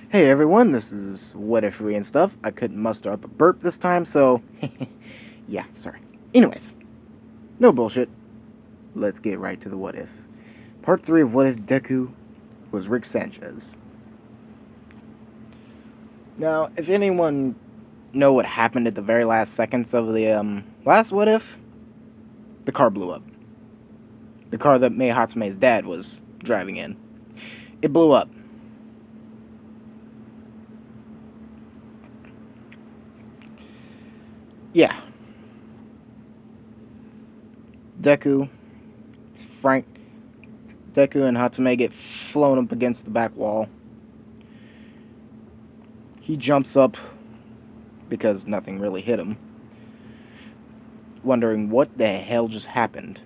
Hey everyone, this is What If and stuff. I couldn't muster up a burp this time, so yeah, sorry. Anyways, no bullshit. Let's get right to the what if. Part 3 of What If Deku was Rick Sanchez. Now, if anyone know what happened at the very last seconds of the last what if, the car blew up. The car that Mei Hatsume's dad was driving in. It blew up. Yeah. Deku, Frank, Deku and Hatsume get flown up against the back wall. He jumps up because nothing really hit him, wondering what the hell just happened.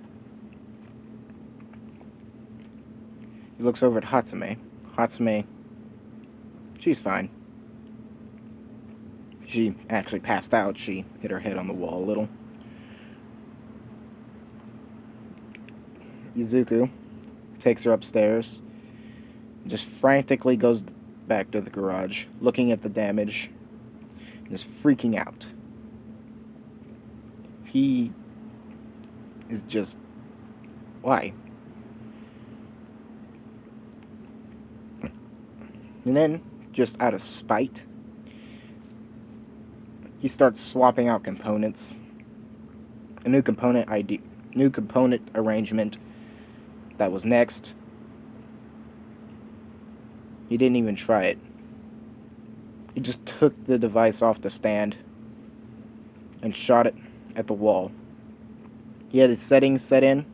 He looks over at Hatsume. Hatsume, she's fine. She actually passed out. She hit her head on the wall a little. Izuku takes her upstairs, just frantically goes back to the garage, looking at the damage, and is freaking out. He is just... why? And then, just out of spite, he starts swapping out components. A new component arrangement that was next. He didn't even try it. He just took the device off the stand and shot it at the wall. He had his settings set in,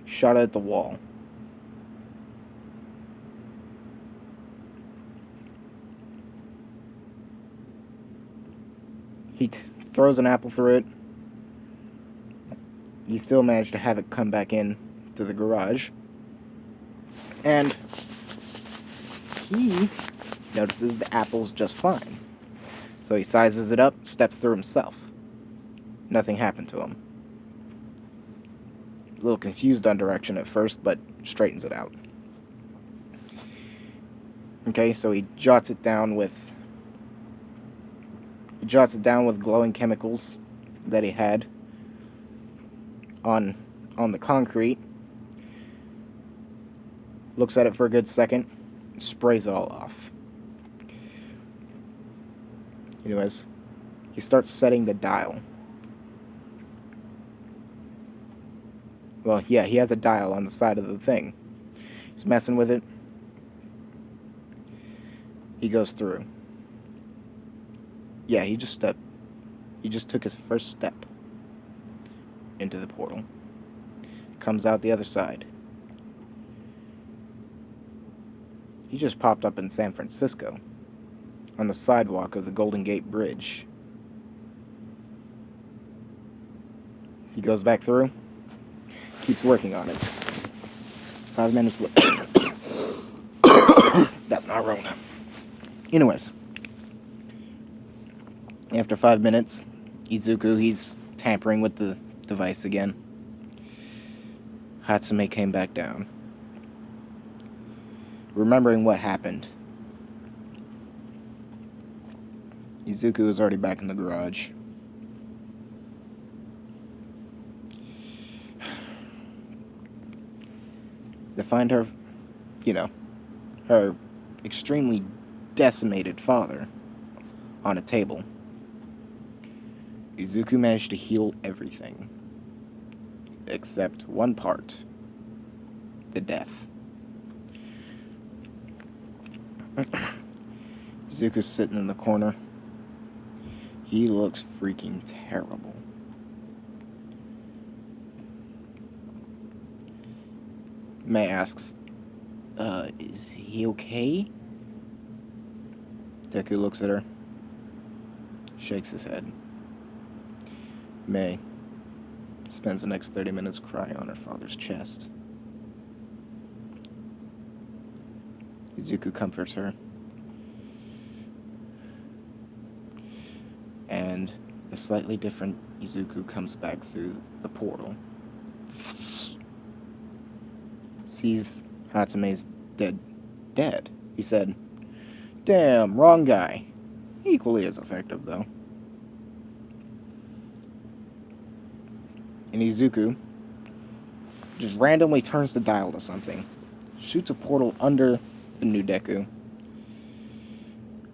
shot it at the wall. He throws an apple through it. He still managed to have it come back in to the garage. And he notices the apple's just fine. So he sizes it up, steps through himself. Nothing happened to him. A little confused on direction at first, but straightens it out. Okay, so he jots it down with glowing chemicals that he had on the concrete. Looks at it for a good second, sprays it all off. Anyways, he starts setting the dial. Well, yeah, he has a dial on the side of the thing. He's messing with it. He goes through. Yeah, he just took his first step into the portal. Comes out the other side. He just popped up in San Francisco, on the sidewalk of the Golden Gate Bridge. He goes back through, keeps working on it. 5 minutes later. That's not Rona. Anyways, after 5 minutes, Izuku, he's tampering with the device again. Hatsume came back down. Remembering what happened, Izuku was already back in the garage. To find her, her extremely decimated father on a table. Izuku managed to heal everything except one part, the death. Izuku's sitting in the corner. He looks freaking terrible. Mei asks, is he okay? Deku looks at her, shakes his head. Mei spends the next 30 minutes crying on her father's chest. Izuku comforts her. And a slightly different Izuku comes back through the portal. Sees Hatsume's dead. He said, Damn, wrong guy. Equally as effective, though. And Izuku just randomly turns the dial to something. Shoots a portal under the new Deku,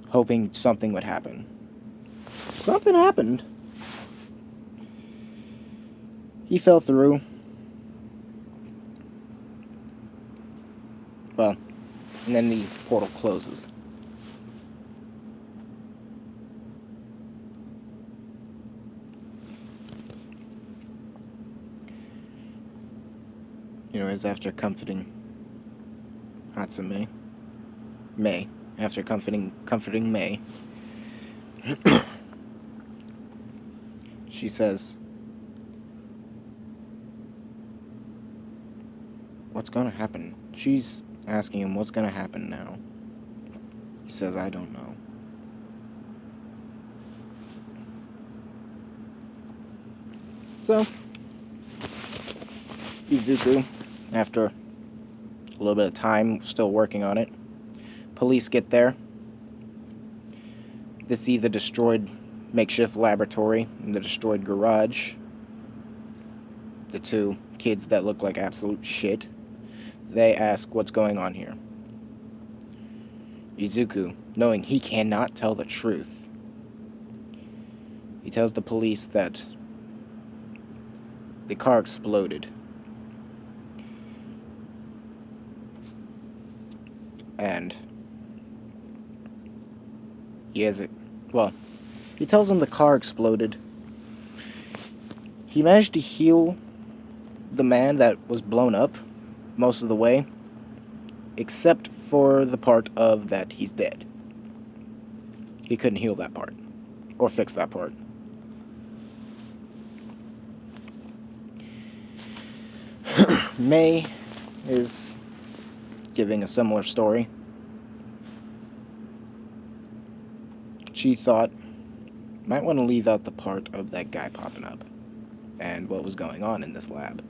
hoping something would happen. Something happened. He fell through. Well, and then the portal closes. Anyways, after comforting Hatsume, May, after comforting May, she says, "What's gonna happen?" She's asking him, "What's gonna happen now?" He says, "I don't know." So, Izuku, after a little bit of time still working on it, police get there. They see the destroyed makeshift laboratory and the destroyed garage. The two kids that look like absolute shit. They ask what's going on here. Izuku, knowing he cannot tell the truth, he tells the police that the car exploded. And he tells them the car exploded. He managed to heal the man that was blown up most of the way, except for the part of that he's dead. He couldn't heal that part, or fix that part. May is giving a similar story. She thought, might want to leave out the part of that guy popping up and what was going on in this lab.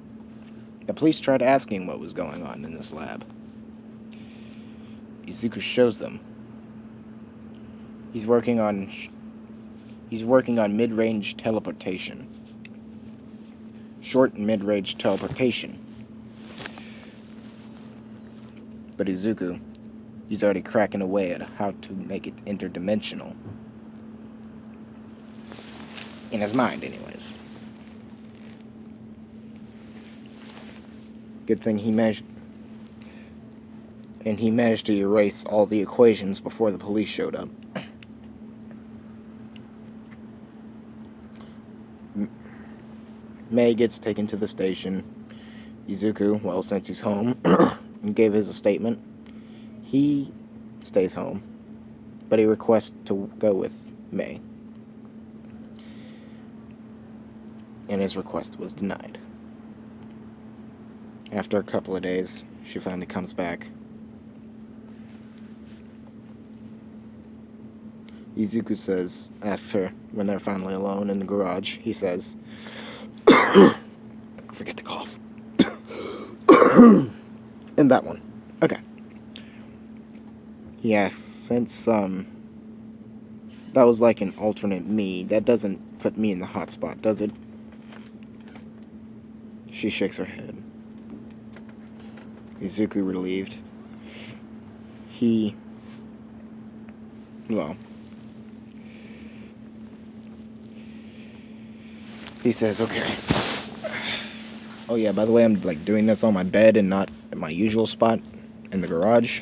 The police tried asking what was going on in this lab. Izuku shows them. He's working on mid-range teleportation. Short and mid-range teleportation. But Izuku, he's already cracking away at how to make it interdimensional. In his mind, anyways. Good thing he managed to erase all the equations before the police showed up. May gets taken to the station. Izuku, well, since he's home, and gave his statement, he stays home, but he requests to go with May. And his request was denied. After a couple of days, she finally comes back. Izuku asks her when they're finally alone in the garage, he says, forget the cough. And that one. Okay. He asks, since, that was like an alternate me, that doesn't put me in the hot spot, does it? She shakes her head. Izuku relieved. He says, okay. Oh yeah, by the way, I'm like doing this on my bed and not at my usual spot in the garage.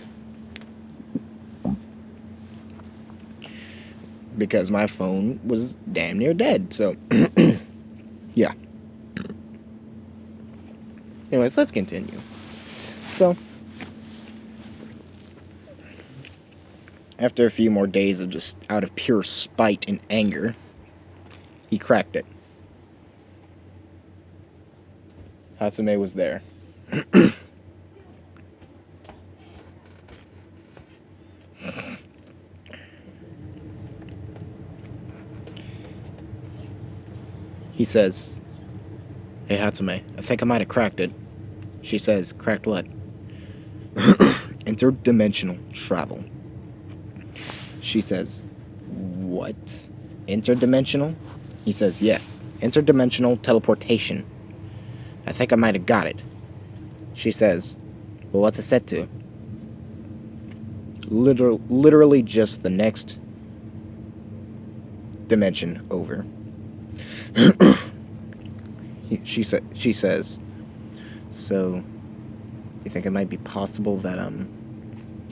Because my phone was damn near dead, so yeah. Anyways, let's continue. So, after a few more days of just out of pure spite and anger, he cracked it. Hatsume was there. He says, "Hey Hatsume, I think I might have cracked it." She says, "Cracked what?" "Interdimensional travel." She says, what? Interdimensional? He says, yes, interdimensional teleportation. I think I might have got it. She says, well, what's it set to? Literally just the next dimension over. She says, so you think it might be possible that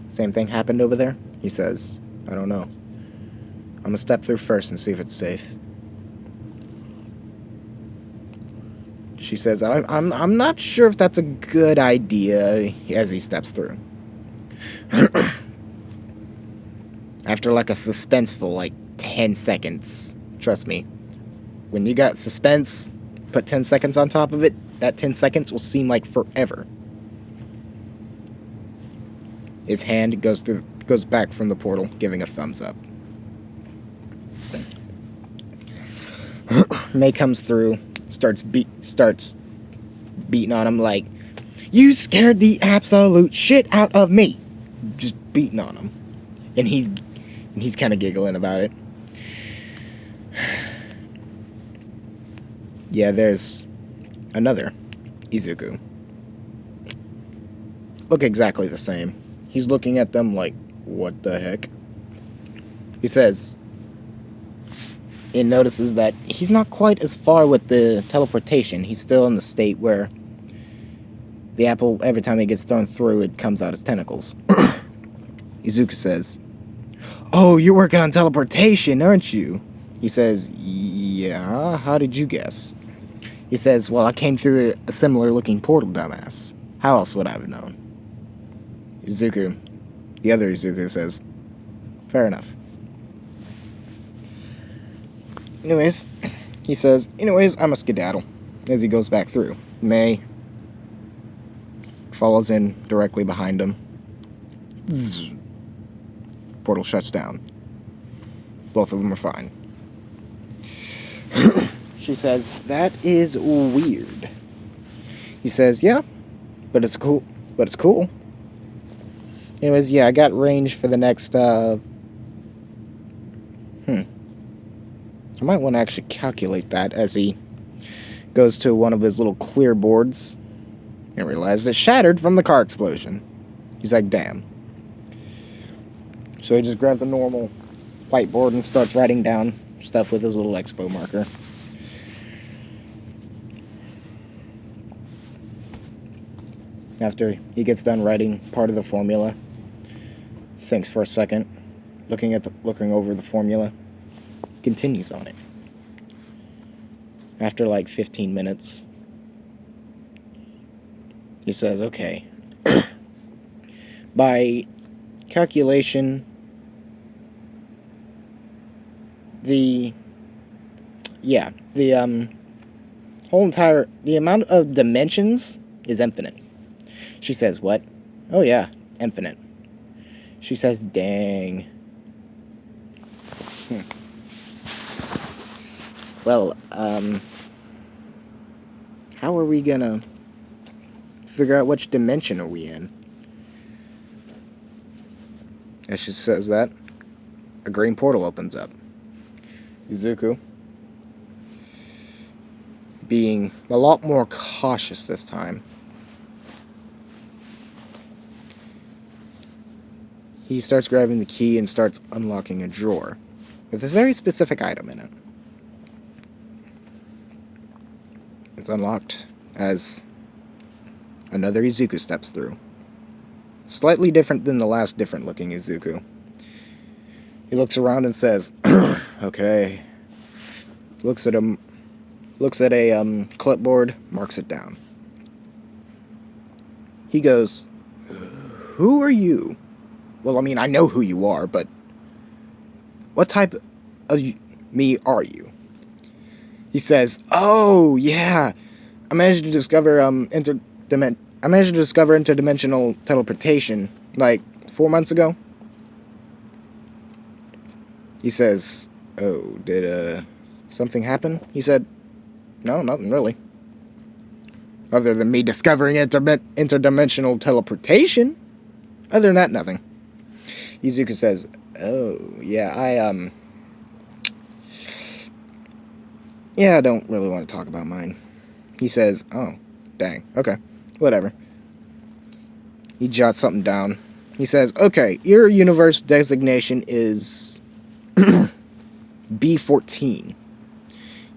same thing happened over there? He says, I don't know. I'm gonna step through first and see if it's safe. She says, I'm not sure if that's a good idea, as he steps through. After like a suspenseful 10 seconds. Trust me. When you got suspense, put 10 seconds on top of it, that 10 seconds will seem like forever. His hand goes back from the portal, giving a thumbs up. May comes through, starts beating on him like, you scared the absolute shit out of me. Just beating on him. And he's kind of giggling about it. Yeah, there's another Izuku. Look exactly the same. He's looking at them like, what the heck? He says, and notices that he's not quite as far with the teleportation. He's still in the state where the apple, every time it gets thrown through, it comes out as tentacles. Izuku says, oh, you're working on teleportation, aren't you? He says, yeah, how did you guess? He says, well, I came through a similar looking portal, dumbass. How else would I have known? The other Izuku says, fair enough. Anyways, he says, I'm a skedaddle, as he goes back through. May follows in directly behind him. Zzz. Portal shuts down. Both of them are fine. She says, that is weird. He says, yeah, but it's cool. Anyways, yeah, I got range for the next, I might want to actually calculate that as he goes to one of his little clear boards and realizes it shattered from the car explosion. He's like, damn. So he just grabs a normal whiteboard and starts writing down stuff with his little expo marker. After he gets done writing part of the formula, thinks for a second, looking over the formula, continues on it. After 15 minutes, he says, okay, by calculation, the amount of dimensions is infinite. She says, what? Oh yeah, infinite. She says, dang. Well, how are we gonna figure out which dimension are we in? As she says that, a green portal opens up. Izuku, being a lot more cautious this time, he starts grabbing the key and starts unlocking a drawer with a very specific item in it. It's unlocked as another Izuku steps through. Slightly different than the last different looking Izuku. He looks around and says, okay. Looks at a clipboard, marks it down. He goes, who are you? Well, I mean, I know who you are, but what type of me are you? He says, oh, yeah, I managed to discover interdimensional teleportation, 4 months ago. He says, oh, did something happen? He said, no, nothing really. Other than me discovering interdimensional teleportation. Other than that, nothing. Izuku says, "Oh, yeah, I don't really want to talk about mine." He says, "Oh, dang, okay, whatever." He jots something down. He says, "Okay, your universe designation is B14."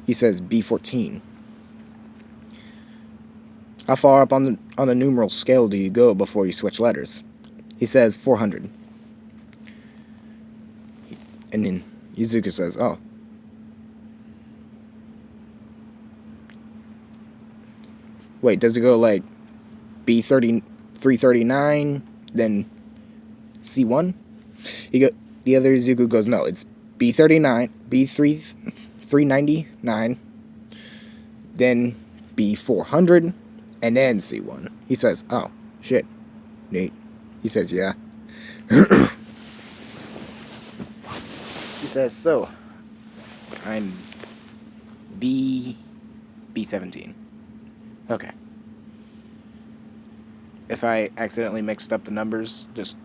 He says, "B14. How far up on the numeral scale do you go before you switch letters?" He says, 400. And then Izuku says, "Oh. Wait, does it go like B30, 339, then C1?" The other Izuku goes, "No, it's B39, B3, 399, then B400, and then C1." He says, "Oh, shit. Neat." He says, "Yeah." He says, "So, I'm B17. Okay. If I accidentally mixed up the numbers, just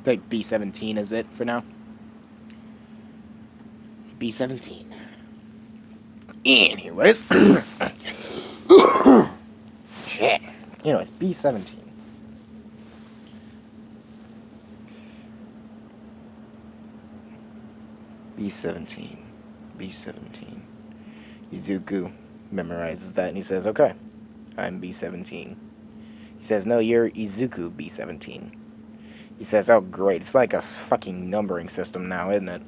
take B17 as it for now. B17. Anyways. Shit. Anyways, B17. B17. B17. Izuku memorizes that and he says, "Okay, I'm B17. He says, "No, you're Izuku B17. He says, "Oh, great. It's like a fucking numbering system now, isn't it?"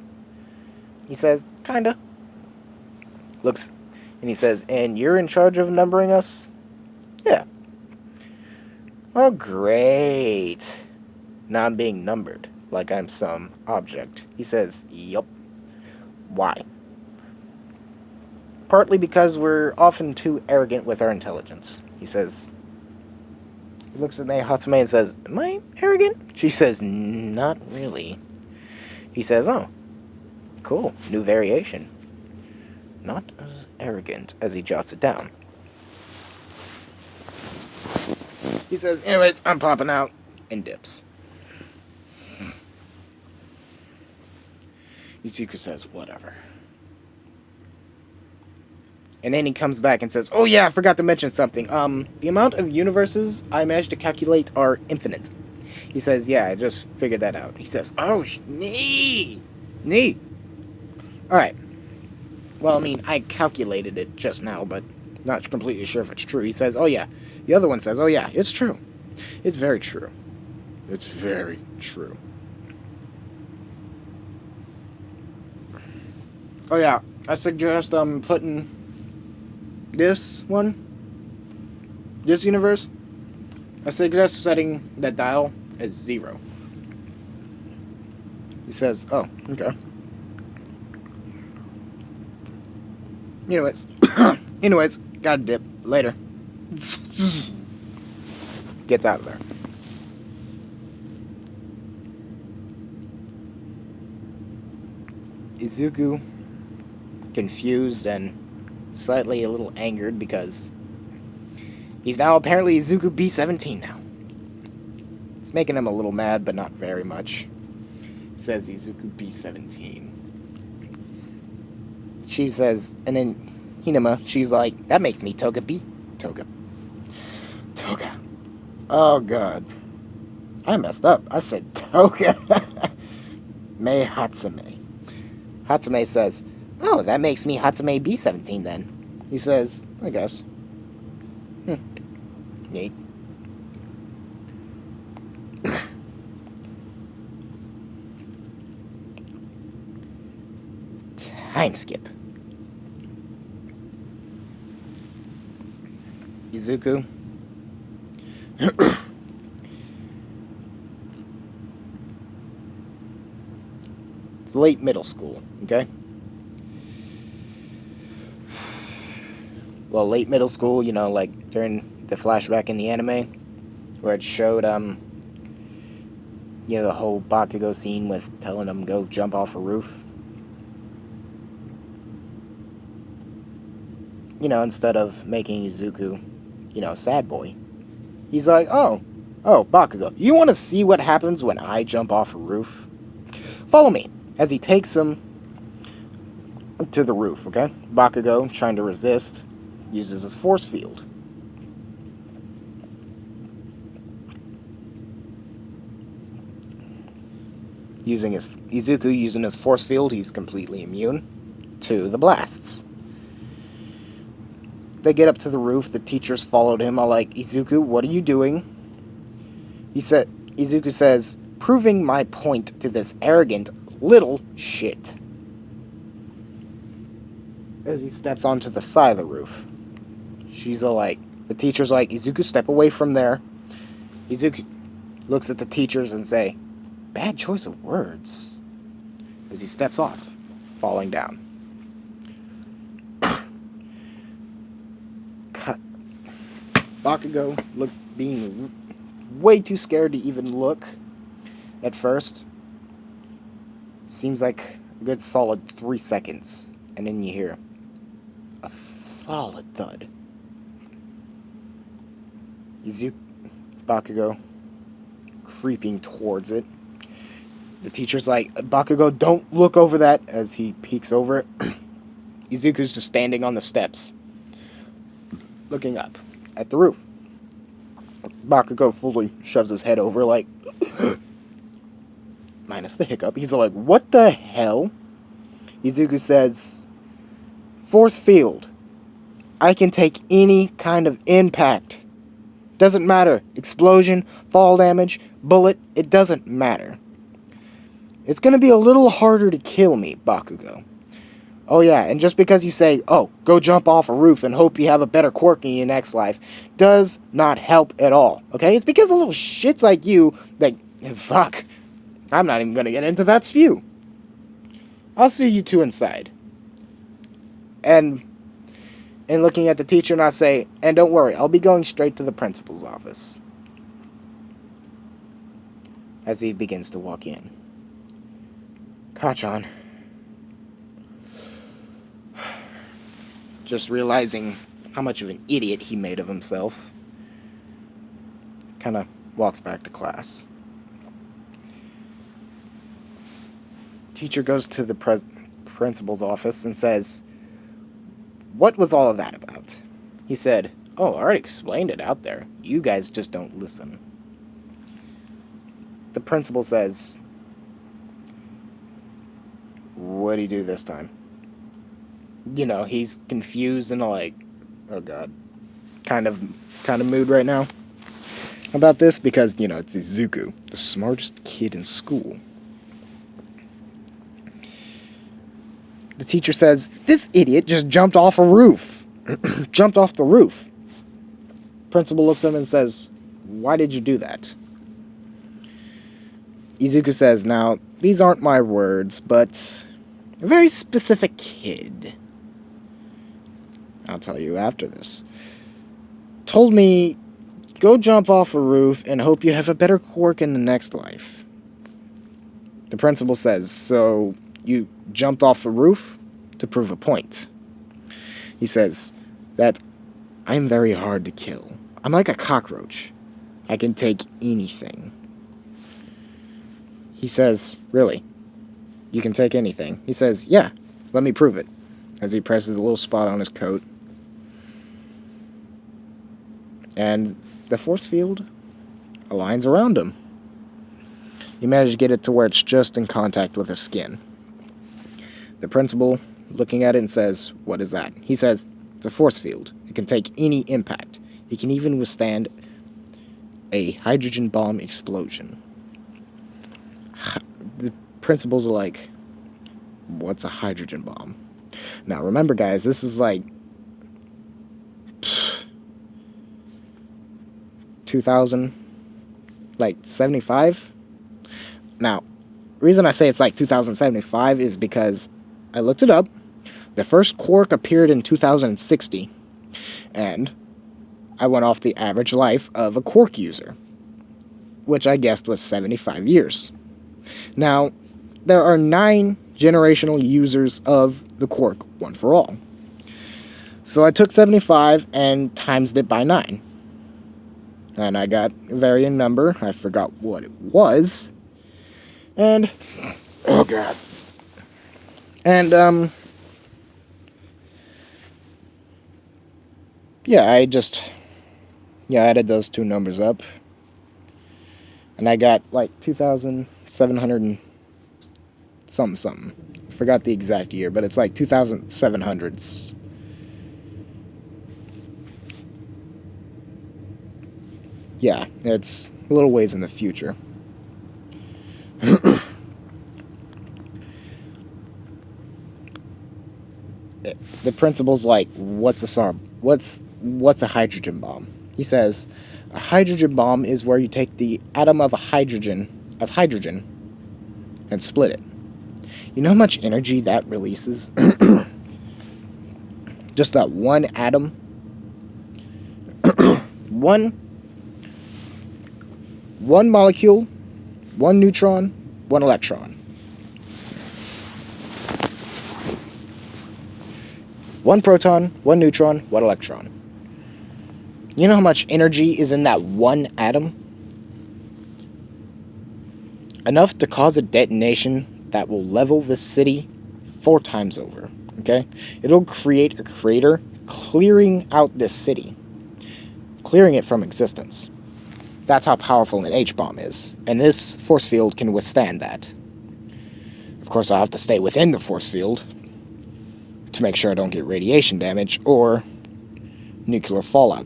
He says, "Kinda." Looks, and he says, "And you're in charge of numbering us?" "Yeah." "Oh, great. Now I'm being numbered, like I'm some object." He says, "Yup." "Why?" "Partly because we're often too arrogant with our intelligence." He says, he looks at Hatsume and says, "Am I arrogant?" She says, "Not really." He says, "Oh, cool, new variation. Not as arrogant," as he jots it down. He says, "Anyways, I'm popping out," and dips. Izuku says, "Whatever." And then he comes back and says, "Oh yeah, I forgot to mention something. The amount of universes I managed to calculate are infinite." He says, "Yeah, I just figured that out." He says, "Oh, neat. Neat. Alright. Well, I mean, I calculated it just now, but not completely sure if it's true." He says, "Oh yeah." The other one says, "Oh yeah, it's true. It's very true. It's very true." "Oh yeah, I suggest putting this universe, I suggest setting that dial as 0. He says, "Oh, okay." Anyways, gotta dip. Later. Gets out of there. Izuku, confused and slightly a little angered because he's now apparently Izuku B17 now. It's making him a little mad, but not very much. It says Izuku B17. She says, and then Hinama, she's like, "That makes me Toga B. Toga. Oh, God. I messed up. I said Toga. Mei Hatsume. Hatsume says, "Oh, that makes me Hatsume B17 then." He says, "I guess." Neat. Time skip. Izuku. It's late middle school, okay? Well, late middle school, like during the flashback in the anime, where it showed, the whole Bakugo scene with telling him go jump off a roof. Instead of making Izuku, sad boy. He's like, oh, Bakugo, you want to see what happens when I jump off a roof?" Follow me. As he takes him to the roof, okay? Bakugo, trying to resist, uses his force field. Izuku using his force field, he's completely immune to the blasts. They get up to the roof. The teachers followed him. All like, Izuku, what are you doing? Izuku says, proving my point to this arrogant little shit. As he steps onto the side of the roof. She's all like, the teacher's like, Izuku, step away from there. Izuku looks at the teachers and say, bad choice of words. As he steps off, falling down. Cut. Bakugo being way too scared to even look at first. Seems like a good solid 3 seconds. And then you hear a solid thud. Bakugo creeping towards it. The teacher's like, Bakugo, don't look over that, as he peeks over it. Izuku's just standing on the steps, looking up at the roof. Bakugo fully shoves his head over, like, minus the hiccup. He's like, what the hell? Izuku says, force field. I can take any kind of impact. Doesn't matter. Explosion, fall damage, bullet, it doesn't matter. It's going to be a little harder to kill me, Bakugo. Oh yeah, and just because you say, oh, go jump off a roof and hope you have a better quirk in your next life, does not help at all, okay? It's because of little shits like you that, fuck, I'm not even going to get into that spew. I'll see you two inside. And looking at the teacher, and I say, and don't worry, I'll be going straight to the principal's office. As he begins to walk in. Kachan. Just realizing how much of an idiot he made of himself. Kind of walks back to class. Teacher goes to the principal's office and says, what was all of that about? He said, oh, I already explained it out there. You guys just don't listen. The principal says, what'd he do this time? You know, he's confused and like, oh god, kind of mood right now about this because, you know, it's Izuku, the smartest kid in school. The teacher says, this idiot just jumped off a roof. Jumped off the roof. Principal looks at him and says, why did you do that? Izuku says, now, these aren't my words, but a very specific kid, I'll tell you after this, told me, go jump off a roof and hope you have a better quirk in the next life. The principal says, so you jumped off the roof to prove a point. He says that I'm very hard to kill. I'm like a cockroach. I can take anything. He says, really? You can take anything? He says, yeah, let me prove it. As he presses a little spot on his coat. And the force field aligns around him. He managed to get it to where it's just in contact with his skin. The principal, looking at it, and says, what is that? He says, it's a force field. It can take any impact. It can even withstand a hydrogen bomb explosion. The principals are like, what's a hydrogen bomb? Now, remember, guys, this is like 2075. Now, the reason I say it's like 2075 is because I looked it up. The first quark appeared in 2060, and I went off the average life of a quark user, which I guessed was 75 years. Now, there are 9 generational users of the quark, one for all. So I took 75 and times it by 9. And I got a varying number. I forgot what it was. And Oh god. And yeah, I added those two numbers up, and I got like 2,700 and something. Forgot the exact year, but it's like 2,700s. Yeah, it's a little ways in the future. The principal's like, what's a hydrogen bomb? He says, a hydrogen bomb is where you take the atom of hydrogen and split it. You know how much energy that releases? Just that one atom. one molecule, one neutron, one electron. One proton, one neutron, one electron. You know how much energy is in that one atom? Enough to cause a detonation that will level the city 4 times over. Okay? It'll create a crater, clearing out this city. Clearing it from existence. That's how powerful an H-bomb is. And this force field can withstand that. Of course, I'll have to stay within the force field to make sure I don't get radiation damage or nuclear fallout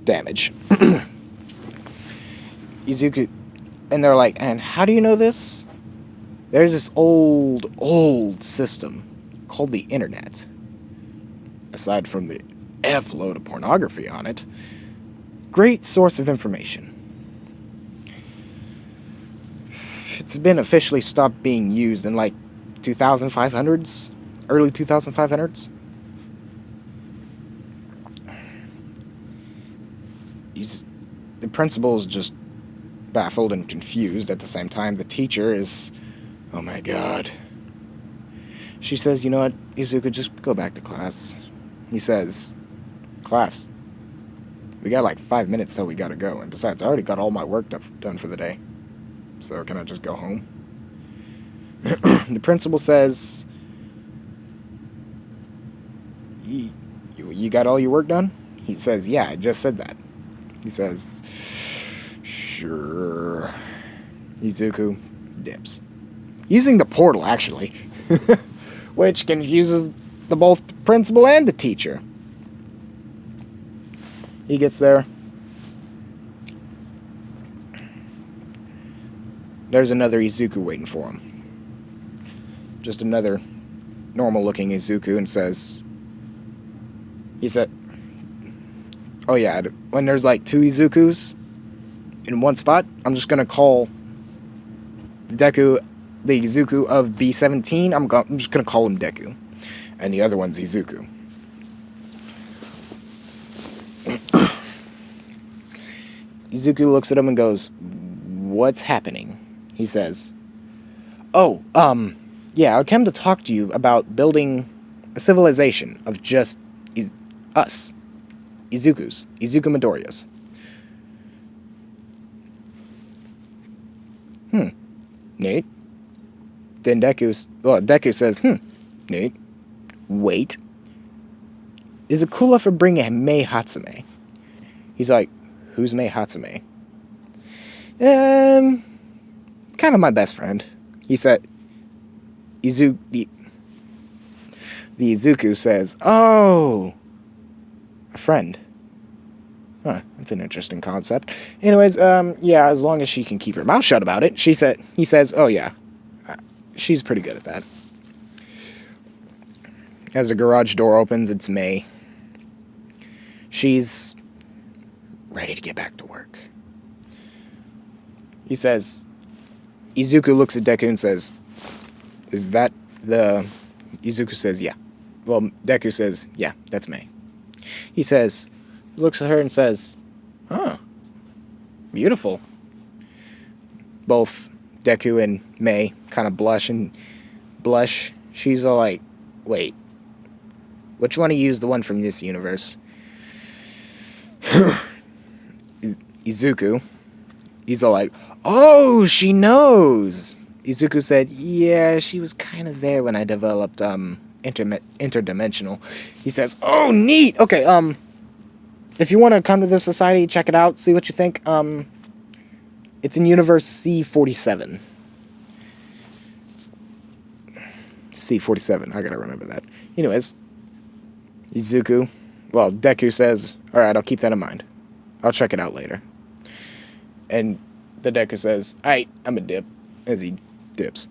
damage. Izuku, and they're like, and how do you know this? There's this old system called the internet. Aside from the F-load of pornography on it, great source of information. It's been officially stopped being used in like 2500s, early 2500s. The principal is just baffled and confused at the same time. The teacher is, oh my god. She says, you know what, Izuku, just go back to class. He says, class? We got like 5 minutes till we gotta go. And besides, I already got all my work done for the day. So can I just go home? The principal says, you got all your work done? He says, yeah, I just said that. He says, sure. Izuku dips. Using the portal, actually. Which confuses both the principal and the teacher. He gets there. There's another Izuku waiting for him. Just another normal-looking Izuku, and says... He said... Oh yeah, when there's like 2 Izukus in one spot, I'm just gonna call Deku the Izuku of B17. I'm just gonna call him Deku. And the other one's Izuku. Izuku looks at him and goes, what's happening? He says, oh, yeah, I came to talk to you about building a civilization of just us. Izuku Midoriyas. Neat. Then Deku says, neat. Wait. Is it cool if I bring in Mei Hatsume? He's like, who's Mei Hatsume? Kind of my best friend. He said, the Izuku says, oh, a friend. Huh, that's an interesting concept. Anyways, yeah, as long as she can keep her mouth shut about it, he says, oh yeah, she's pretty good at that. As the garage door opens, it's Mei. She's ready to get back to work. He says, Izuku looks at Deku and says, is that the... Izuku says, yeah. Well, Deku says, yeah, that's Mei. He says, looks at her and says, oh, beautiful. Both Deku and Mei kind of blush. She's all like, wait, which one of you is the one from this universe? Izuku, he's all like, oh, she knows. Izuku said, yeah, she was kind of there when I developed interdimensional. He says, oh, neat. Okay, if you want to come to this society, check it out, see what you think. It's in universe C47. C47, I gotta remember that. Anyways, Izuku, well, Deku says, alright, I'll keep that in mind. I'll check it out later. And the Deku says, alright, I'm a dip, as he dips.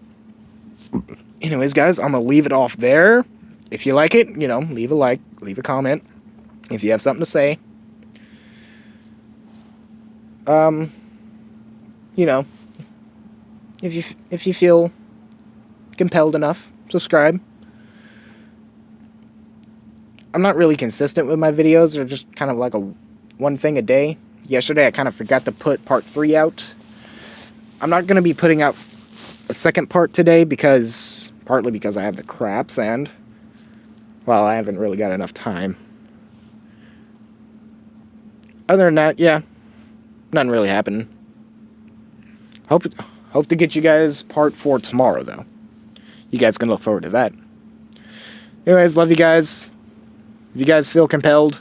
Anyways, guys, I'm gonna leave it off there. If you like it, leave a like, leave a comment. If you have something to say. If you feel compelled enough, subscribe. I'm not really consistent with my videos. They're just kind of like one thing a day. Yesterday I kind of forgot to put part 3 out. I'm not going to be putting out a second part today partly because I have the craps and, well, I haven't really got enough time. Other than that, yeah, nothing really happened. Hope to get you guys part 4 tomorrow, though. You guys can look forward to that. Anyways, love you guys. If you guys feel compelled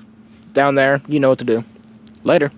down there, you know what to do. Later.